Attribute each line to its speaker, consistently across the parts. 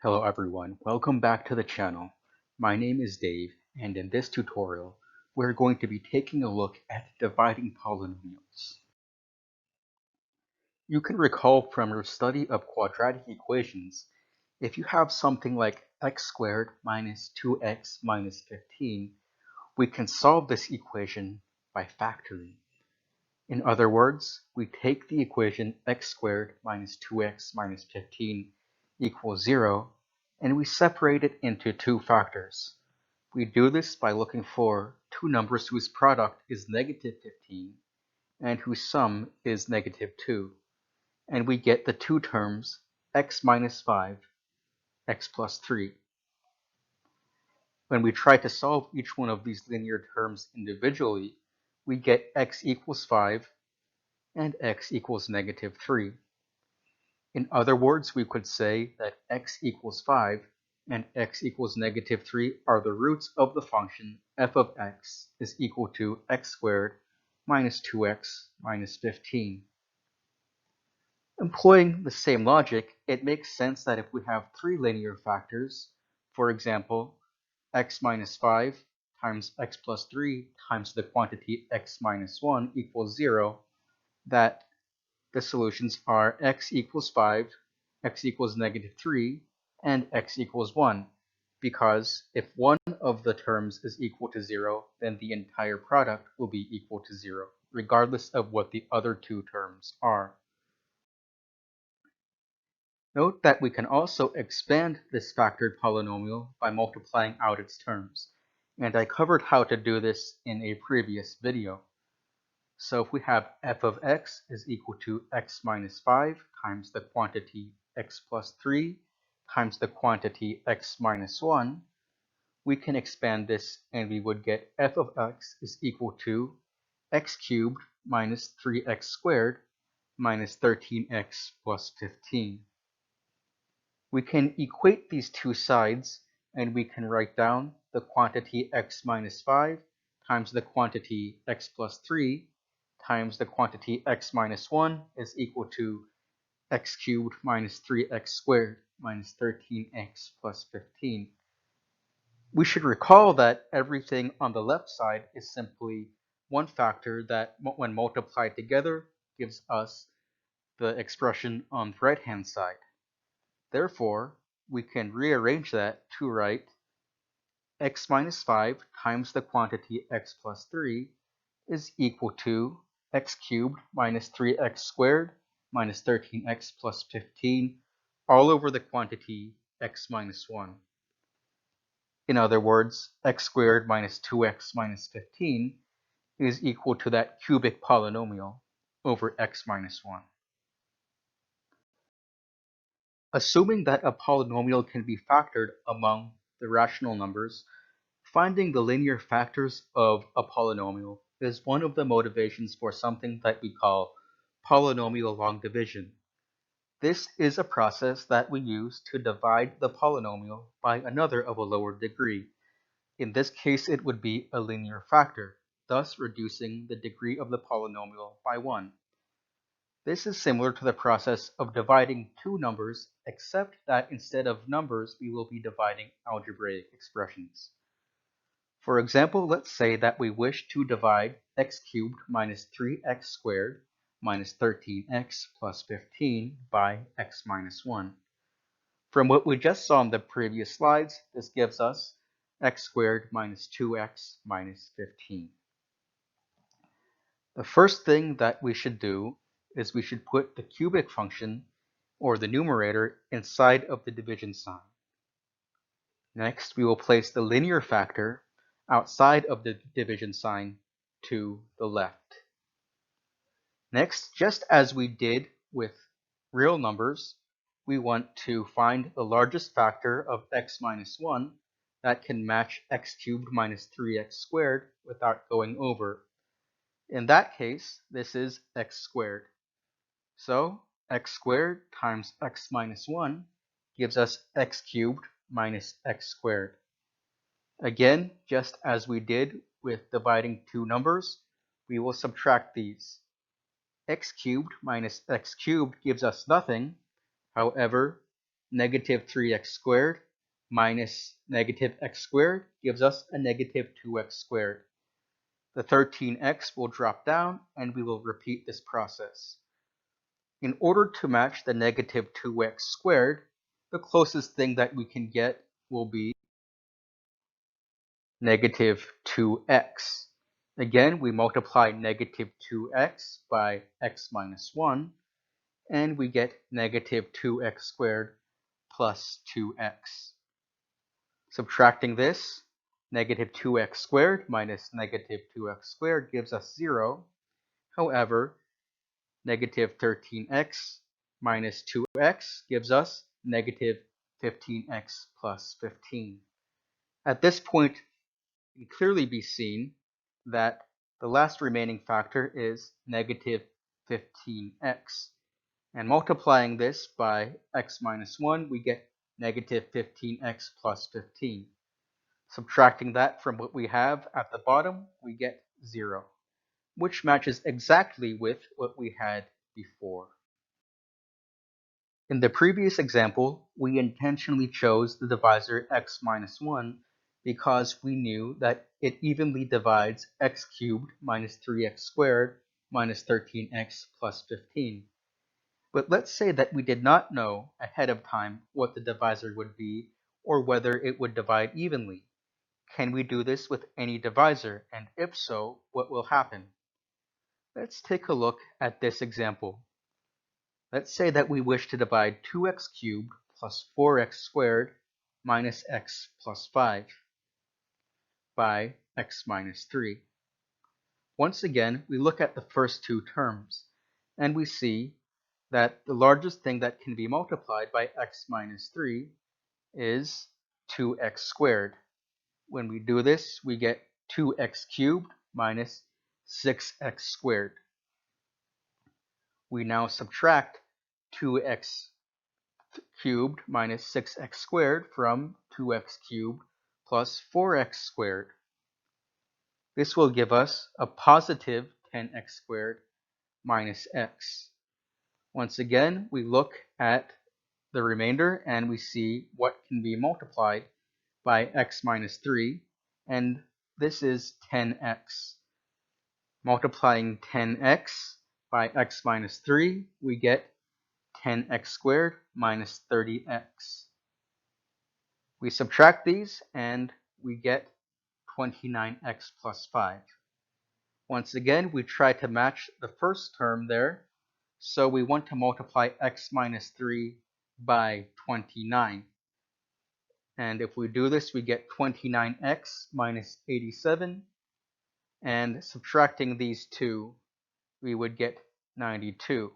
Speaker 1: Hello everyone, welcome back to the channel. My name is Dave, and in this tutorial, we're going to be taking a look at dividing polynomials. You can recall from your study of quadratic equations, if you have something like x squared minus 2x minus 15, we can solve this equation by factoring. In other words, we take the equation x squared minus 2x minus 15 equals 0, and we separate it into two factors. We do this by looking for two numbers whose product is negative 15 and whose sum is negative 2, and we get the two terms x minus 5, x plus 3. When we try to solve each one of these linear terms individually, we get x equals 5 and x equals negative 3. In other words, we could say that x equals 5 and x equals negative 3 are the roots of the function f of x is equal to x squared minus 2x minus 15. Employing the same logic, it makes sense that if we have three linear factors, for example, x minus 5 times x plus 3 times the quantity x minus 1 equals 0, that the solutions are x equals 5, x equals negative 3, and x equals 1, because if one of the terms is equal to 0, then the entire product will be equal to 0, regardless of what the other two terms are. Note that we can also expand this factored polynomial by multiplying out its terms, and I covered how to do this in a previous video. So if we have f of x is equal to x minus 5 times the quantity x plus 3 times the quantity x minus 1, we can expand this and we would get f of x is equal to x cubed minus 3x squared minus 13x plus 15. We can equate these two sides and we can write down the quantity x minus 5 times the quantity x plus 3 times the quantity x minus 1 is equal to x cubed minus 3x squared minus 13x plus 15. We should recall that everything on the left side is simply one factor that, when multiplied together, gives us the expression on the right-hand side. Therefore, we can rearrange that to write x minus 5 times the quantity x plus 3 is equal to x cubed minus 3x squared minus 13x plus 15 all over the quantity x minus 1. In other words, x squared minus 2x minus 15 is equal to that cubic polynomial over x minus 1. Assuming that a polynomial can be factored among the rational numbers, finding the linear factors of a polynomial is one of the motivations for something that we call polynomial long division. This is a process that we use to divide the polynomial by another of a lower degree. In this case, it would be a linear factor, thus reducing the degree of the polynomial by 1. This is similar to the process of dividing two numbers, except that instead of numbers, we will be dividing algebraic expressions. For example, let's say that we wish to divide x cubed minus 3x squared minus 13x plus 15 by x minus 1. From what we just saw in the previous slides, this gives us x squared minus 2x minus 15. The first thing that we should do is we should put the cubic function, or the numerator, inside of the division sign. Next, we will place the linear factor outside of the division sign to the left. Next, just as we did with real numbers, we want to find the largest factor of x minus 1 that can match x cubed minus 3x squared without going over. In that case, this is x squared. So x squared times x minus 1 gives us x cubed minus x squared. Again, just as we did with dividing two numbers, we will subtract these. X cubed minus x cubed gives us nothing. However, negative 3x squared minus negative x squared gives us a negative 2x squared. The 13x will drop down and we will repeat this process. In order to match the negative 2x squared, the closest thing that we can get will be negative 2x. Again, we multiply negative 2x by x minus 1, and we get negative 2x squared plus 2x. Subtracting this, negative 2x squared minus negative 2x squared gives us 0. However, negative 13x minus 2x gives us negative 15x plus 15. At this point, it can clearly be seen that the last remaining factor is negative 15x. And multiplying this by x minus 1, we get negative 15x plus 15. Subtracting that from what we have at the bottom, we get 0, which matches exactly with what we had before. In the previous example, we intentionally chose the divisor x minus 1 because we knew that it evenly divides x cubed minus 3x squared minus 13x plus 15. But let's say that we did not know ahead of time what the divisor would be or whether it would divide evenly. Can we do this with any divisor? And if so, what will happen? Let's take a look at this example. Let's say that we wish to divide 2x cubed plus 4x squared minus x plus 5 by x minus 3. Once again, we look at the first two terms, and we see that the largest thing that can be multiplied by x minus 3 is 2x squared. When we do this, we get 2x cubed minus 6x squared. We now subtract 2x cubed minus 6x squared from 2x cubed plus 4x squared. This will give us a positive 10x squared minus x. Once again, we look at the remainder and we see what can be multiplied by x minus 3, and this is 10x. Multiplying 10x by x minus 3, we get 10x squared minus 30x. We subtract these and we get 29x plus 5. Once again, we try to match the first term there, so we want to multiply x minus 3 by 29. And if we do this, we get 29x minus 87, and subtracting these two, we would get 92.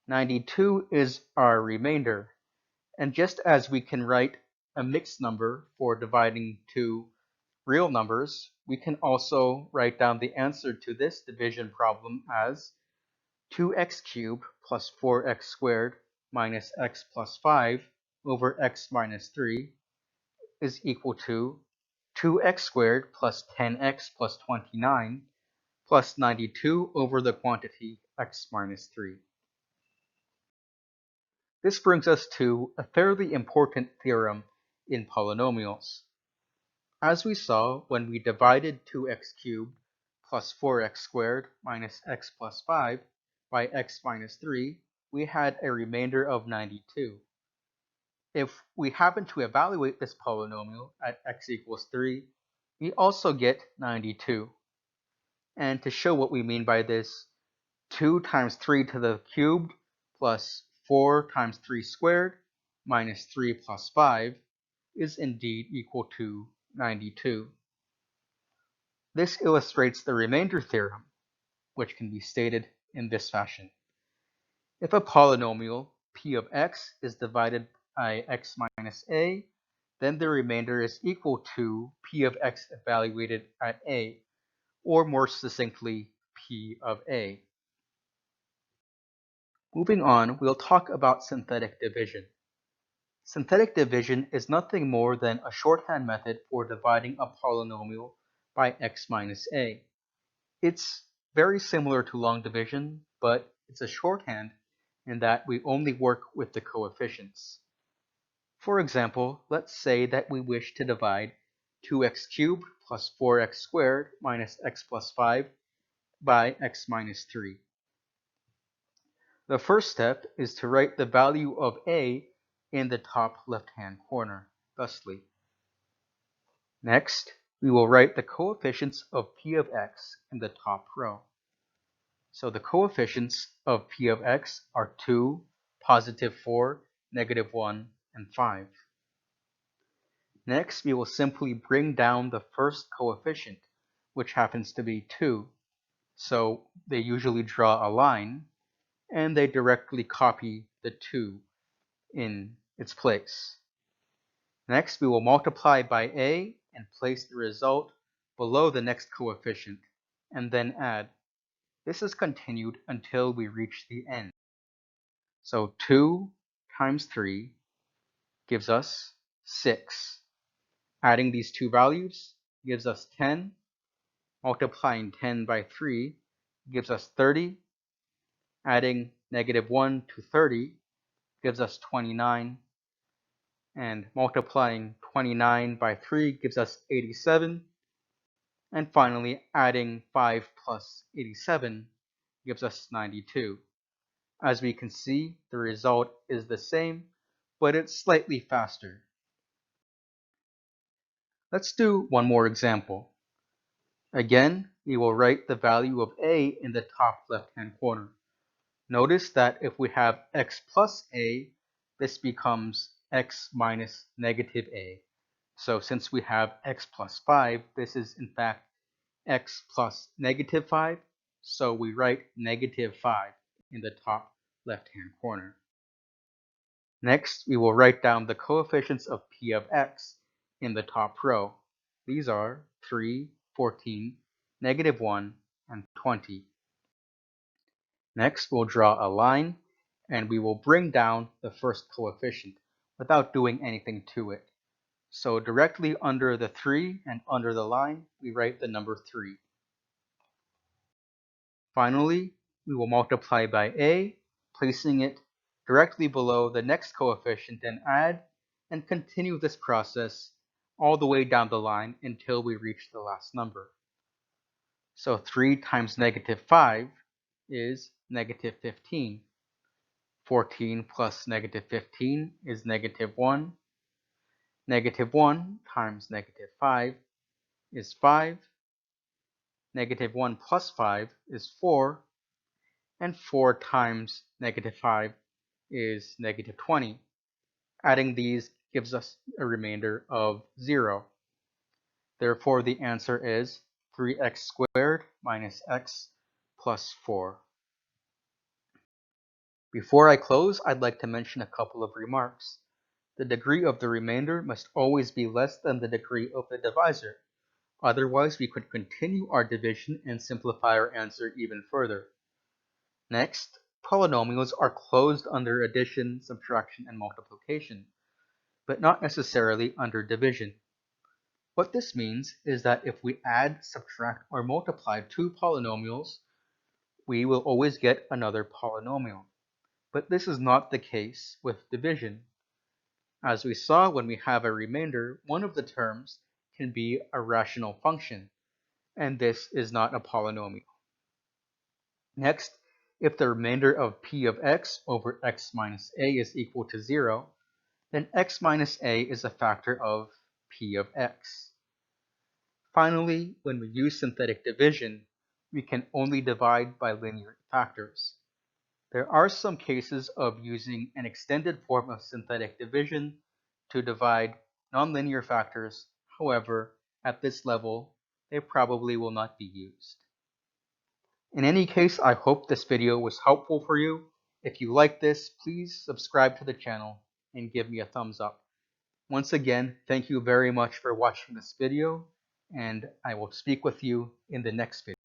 Speaker 1: 92 is our remainder, and just as we can write a mixed number for dividing two real numbers, we can also write down the answer to this division problem as 2x cubed plus 4x squared minus x plus 5 over x minus 3 is equal to 2x squared plus 10x plus 29 plus 92 over the quantity x minus 3. This brings us to a fairly important theorem in polynomials. As we saw when we divided 2x cubed plus 4x squared minus x plus 5 by x minus 3, we had a remainder of 92. If we happen to evaluate this polynomial at x equals 3, we also get 92. And to show what we mean by this, 2 times 3 to the cubed plus 4 times 3 squared minus 3 plus 5 is indeed equal to 92. This illustrates the remainder theorem, which can be stated in this fashion. If a polynomial p of x is divided by x minus a, then the remainder is equal to p of x evaluated at a, or more succinctly, p of a. Moving on, we'll talk about synthetic division. Synthetic division is nothing more than a shorthand method for dividing a polynomial by x minus a. It's very similar to long division, but it's a shorthand, in that we only work with the coefficients. For example, let's say that we wish to divide 2x cubed plus 4x squared minus x plus 5 by x minus 3. The first step is to write the value of a in the top left-hand corner, thusly. Next, we will write the coefficients of p of x in the top row. So the coefficients of p of x are 2, positive 4, negative 1, and 5. Next, we will simply bring down the first coefficient, which happens to be 2. So they usually draw a line, and they directly copy the 2 in its place. Next, we will multiply by a and place the result below the next coefficient, and then add. This is continued until we reach the end. So 2 times 3 gives us 6. Adding these two values gives us 10. Multiplying 10 by 3 gives us 30. Adding negative 1 to 30 gives us 29. And multiplying 29 by 3 gives us 87. And finally, adding 5 plus 87 gives us 92. As we can see, the result is the same, but it's slightly faster. Let's do one more example. Again, we will write the value of a in the top left-hand corner. Notice that if we have x plus a, this becomes x minus negative a. So since we have x plus 5, this is in fact x plus negative 5. So we write negative 5 in the top left-hand corner. Next, we will write down the coefficients of p of x in the top row. These are 3, 14, negative 1, and 20. Next, we'll draw a line, and we will bring down the first coefficient without doing anything to it. So directly under the 3 and under the line, we write the number 3. Finally, we will multiply by a, placing it directly below the next coefficient and add, and continue this process all the way down the line until we reach the last number. So 3 times negative 5 is negative 15. 14 plus negative 15 is negative 1. Negative 1 times negative 5 is 5. Negative 1 plus 5 is 4. And 4 times negative 5 is negative 20. Adding these gives us a remainder of 0. Therefore, the answer is 3x squared minus x plus 4. Before I close, I'd like to mention a couple of remarks. The degree of the remainder must always be less than the degree of the divisor. Otherwise, we could continue our division and simplify our answer even further. Next, polynomials are closed under addition, subtraction, and multiplication, but not necessarily under division. What this means is that if we add, subtract, or multiply two polynomials, we will always get another polynomial. But this is not the case with division. As we saw, when we have a remainder, one of the terms can be a rational function, and this is not a polynomial. Next, if the remainder of p of x over x minus a is equal to 0, then x minus a is a factor of p of x. Finally, when we use synthetic division, we can only divide by linear factors. There are some cases of using an extended form of synthetic division to divide nonlinear factors. However, at this level, they probably will not be used. In any case, I hope this video was helpful for you. If you like this, please subscribe to the channel and give me a thumbs up. Once again, thank you very much for watching this video, and I will speak with you in the next video.